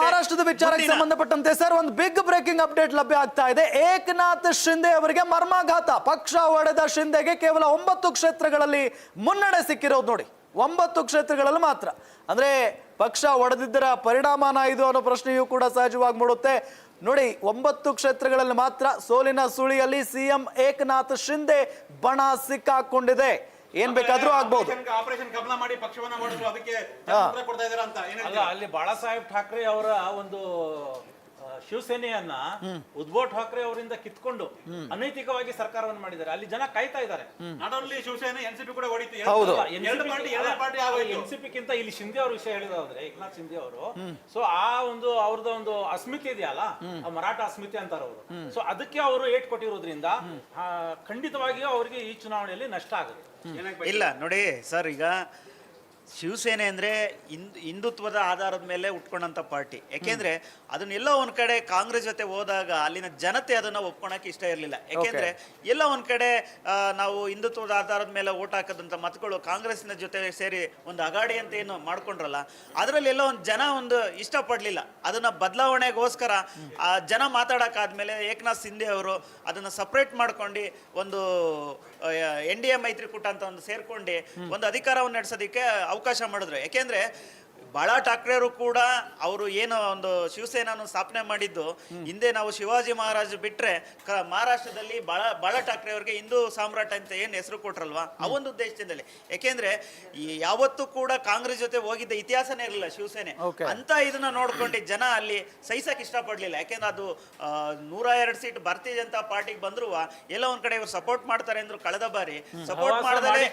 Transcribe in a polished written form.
ಮಹಾರಾಷ್ಟ್ರದ ವಿಚಾರಕ್ಕೆ ಸಂಬಂಧಪಟ್ಟಂತೆ ಸರ್ ಒಂದು ಬಿಗ್ ಬ್ರೇಕಿಂಗ್ ಅಪ್ಡೇಟ್ ಲಭ್ಯ ಆಗ್ತಾ ಇದೆ. ಏಕನಾಥ್ ಶಿಂದೆ ಅವರಿಗೆ ಮರ್ಮಾಘಾತ. ಪಕ್ಷ ಒಡೆದ ಶಿಂದೆಗೆ ಕೇವಲ 9 ಕ್ಷೇತ್ರಗಳಲ್ಲಿ ಮುನ್ನಡೆ ಸಿಕ್ಕಿರೋದು ನೋಡಿ. 9 ಕ್ಷೇತ್ರಗಳಲ್ಲಿ ಮಾತ್ರ. ಅಂದ್ರೆ ಪಕ್ಷ ಒಡೆದಿದ್ದರ ಪರಿಣಾಮನ ಇದು ಅನ್ನೋ ಪ್ರಶ್ನೆಯೂ ಕೂಡ ಸಹಜವಾಗಿ ಮೂಡುತ್ತೆ ನೋಡಿ. 9 ಕ್ಷೇತ್ರಗಳಲ್ಲಿ ಮಾತ್ರ ಸೋಲಿನ ಸುಳಿಯಲ್ಲಿ ಸಿಎಂ ಏಕನಾಥ್ ಶಿಂದೆ ಬಣ ಸಿಕ್ಕಾಕೊಂಡಿದೆ. ಏನ್ ಬೇಕಾದ್ರೂ ಆಗ್ಬಹುದು. ಆಪರೇಷನ್ ಕಮಲ ಮಾಡಿ ಪಕ್ಷವನ್ನ ಓಡಿಸಲು ಅದಕ್ಕೆ ಕೊಡ್ತಾ ಇದಾರೆ ಅಂತ ಅಲ್ಲ, ಅಲ್ಲಿ ಬಾಳಾ ಸಾಹೇಬ್ ಠಾಕ್ರೆ ಅವರ ಒಂದು ಶಿವಸೇನೆಯನ್ನ ಉದ್ಧವ್ ಠಾಕ್ರೆ ಅವರಿಂದ ಕಿತ್ಕೊಂಡು ಅನೈತಿಕವಾಗಿ ಸರ್ಕಾರವನ್ನು ಮಾಡಿದ್ದಾರೆ. ಅಲ್ಲಿ ಜನ ಕಾಯ್ತಾ ಇದ್ದಾರೆ. ನಾಟ್ ಓನ್ಲಿ ಶಿವಸೇನೆ, ಎನ್ಸಿಪಿ ಕೂಡ ಹೊಡಿತು. ಎನ್ಸಿಪಿಗಿಂತ ಇಲ್ಲಿ ಶಿಂದೆ ಅವ್ರ ವಿಷಯ ಹೇಳಿದ್ರೆ ಏಕನಾಥ್ ಶಿಂದೆ ಅವರು, ಸೊ ಆ ಒಂದು ಅವ್ರದ್ದು ಒಂದು ಅಸ್ಮಿತೆ ಇದೆಯಲ್ಲ, ಮರಾಠ ಅಸ್ಮಿತೆ ಅಂತಾರ ಅವರು. ಸೊ ಅದಕ್ಕೆ ಅವರು ಏಟ್ ಕೊಟ್ಟಿರೋದ್ರಿಂದ ಖಂಡಿತವಾಗಿಯೂ ಅವರಿಗೆ ಈ ಚುನಾವಣೆಯಲ್ಲಿ ನಷ್ಟ ಆಗುತ್ತೆ. ಇಲ್ಲ ನೋಡಿ ಸರ್, ಈಗ ಶಿವಸೇನೆ ಅಂದರೆ ಹಿಂದುತ್ವದ ಆಧಾರದ ಮೇಲೆ ಉಟ್ಕೊಂಡಂಥ ಪಾರ್ಟಿ. ಯಾಕೆಂದರೆ ಅದನ್ನೆಲ್ಲ ಒಂದು ಕಡೆ ಕಾಂಗ್ರೆಸ್ ಜೊತೆ ಹೋದಾಗ ಅಲ್ಲಿನ ಜನತೆ ಅದನ್ನು ಒಪ್ಕೊಳಕ್ಕೆ ಇಷ್ಟ ಇರಲಿಲ್ಲ. ಯಾಕೆಂದರೆ ಎಲ್ಲ ಒಂದು ಕಡೆ ನಾವು ಹಿಂದುತ್ವದ ಆಧಾರದ ಮೇಲೆ ಓಟ್ ಹಾಕೋದಂಥ ಮತಗಳು ಕಾಂಗ್ರೆಸ್ನ ಜೊತೆ ಸೇರಿ ಒಂದು ಅಗಾಡಿ ಅಂತ ಏನು ಮಾಡ್ಕೊಂಡ್ರಲ್ಲ, ಅದರಲ್ಲೆಲ್ಲ ಒಂದು ಜನ ಒಂದು ಇಷ್ಟಪಡಲಿಲ್ಲ. ಅದನ್ನು ಬದಲಾವಣೆಗೋಸ್ಕರ ಜನ ಮಾತಾಡೋಕ್ಕಾದ್ಮೇಲೆ ಏಕನಾಥ್ ಶಿಂದೆ ಅವರು ಅದನ್ನು ಸಪ್ರೇಟ್ ಮಾಡ್ಕೊಂಡು ಒಂದು NDA ಮೈತ್ರಿಕೂಟ ಅಂತ ಒಂದು ಸೇರ್ಕೊಂಡು ಒಂದು ಅಧಿಕಾರವನ್ನು ನಡೆಸೋದಕ್ಕೆ ಅವಕಾಶ ಮಾಡಿದ್ರು. ಯಾಕೆಂದ್ರೆ ಬಾಳಾ ಠಾಕ್ರೆಯವರು ಕೂಡ ಅವರು ಏನು ಒಂದು ಶಿವಸೇನಾನು ಸ್ಥಾಪನೆ ಮಾಡಿದ್ದು ಹಿಂದೆ ನಾವು ಶಿವಾಜಿ ಮಹಾರಾಜ್ ಬಿಟ್ರೆ ಮಹಾರಾಷ್ಟ್ರದಲ್ಲಿ ಬಾಳಾ ಠಾಕ್ರೆ ಅವರಿಗೆ ಹಿಂದೂ ಸಾಮ್ರಾಟ್ ಅಂತ ಏನು ಹೆಸರು ಕೊಟ್ರಲ್ವಾ, ಆ ಒಂದು ಉದ್ದೇಶದಿಂದಲೇ. ಯಾಕೆಂದ್ರೆ ಯಾವತ್ತೂ ಕೂಡ ಕಾಂಗ್ರೆಸ್ ಜೊತೆ ಹೋಗಿದ್ದ ಇತಿಹಾಸನೇ ಇರಲಿಲ್ಲ ಶಿವಸೇನೆ ಅಂತ. ಇದನ್ನ ನೋಡ್ಕೊಂಡು ಜನ ಅಲ್ಲಿ ಸಹಿಸಕ್ಕೆ ಇಷ್ಟಪಡ್ಲಿಲ್ಲ. ಯಾಕೆಂದ್ರೆ ಅದು 102 ಸೀಟ್ ಭಾರತೀಯ ಜನತಾ ಪಾರ್ಟಿಗೆ ಬಂದ್ರು ಎಲ್ಲ ಒಂದ್ ಕಡೆ ಇವ್ರು ಸಪೋರ್ಟ್ ಮಾಡ್ತಾರೆ ಅಂದ್ರು. ಕಳೆದ ಬಾರಿ ಸಪೋರ್ಟ್ ಮಾಡಿದ್ರೆ